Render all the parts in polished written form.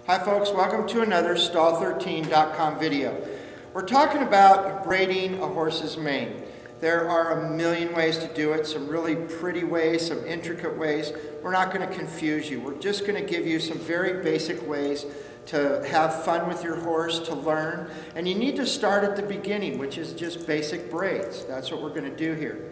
Hi folks, welcome to another stall13.com video. We're talking about braiding a horse's mane. There are a million ways to do it, some really pretty ways, some intricate ways. We're not going to confuse you. We're just going to give you some very basic ways to have fun with your horse, to learn. And you need to start at the beginning, which is just basic braids. That's what we're going to do here.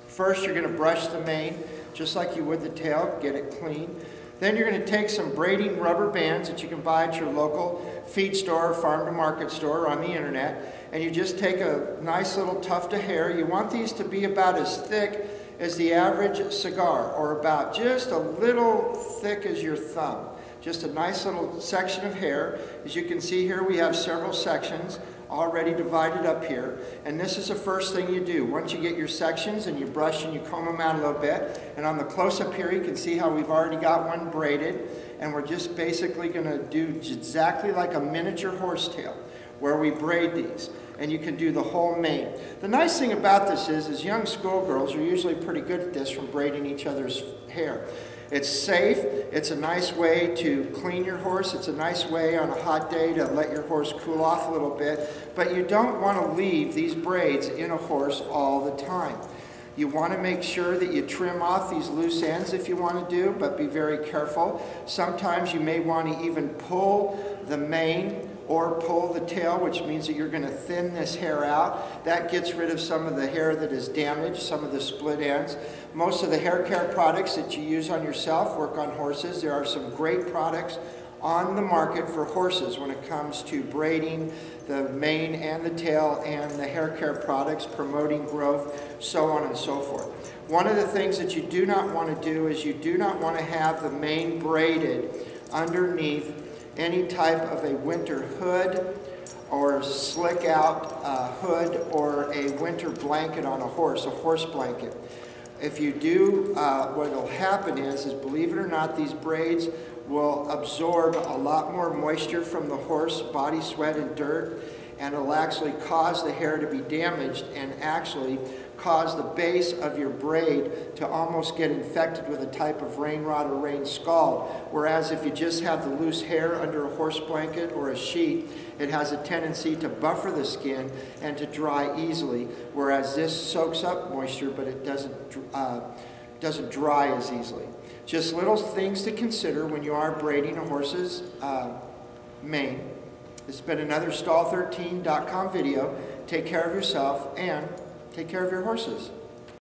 First, you're going to brush the mane, just like you would the tail, get it clean. Then you're going to take some braiding rubber bands that you can buy at your local feed store, farm to market store, or on the internet, and you just take a nice little tuft of hair. You want these to be about as thick as the average cigar, or about just a little thick as your thumb. Just a nice little section of hair. As you can see here, we have several sections already divided up here, and this is the first thing you do. Once you get your sections and you brush and you comb them out a little bit, and on the close-up here you can see how we've already got one braided, and we're just basically going to do exactly like a miniature horsetail where we braid these, and you can do the whole mane. The nice thing about this is young schoolgirls are usually pretty good at this from braiding each other's hair. It's safe, it's a nice way to clean your horse, it's a nice way on a hot day to let your horse cool off a little bit, but you don't want to leave these braids in a horse all the time. You want to make sure that you trim off these loose ends if you want to do, but be very careful. Sometimes you may want to even pull the mane or pull the tail, which means that you're going to thin this hair out. That gets rid of some of the hair that is damaged, some of the split ends. Most of the hair care products that you use on yourself work on horses. There are some great products on the market for horses when it comes to braiding the mane and the tail and the hair care products, promoting growth, so on and so forth. One of the things that you do not want to do is you do not want to have the mane braided underneath any type of a winter hood or slick out hood or a winter blanket on a horse blanket. If you do, what will happen is believe it or not, these braids will absorb a lot more moisture from the horse, body sweat and dirt, and it'll actually cause the hair to be damaged and actually cause the base of your braid to almost get infected with a type of rain rot or rain scald. Whereas if you just have the loose hair under a horse blanket or a sheet, it has a tendency to buffer the skin and to dry easily, whereas this soaks up moisture, but it doesn't dry as easily. Just little things to consider when you are braiding a horse's mane. This has been another stall13.com video. Take care of yourself and take care of your horses.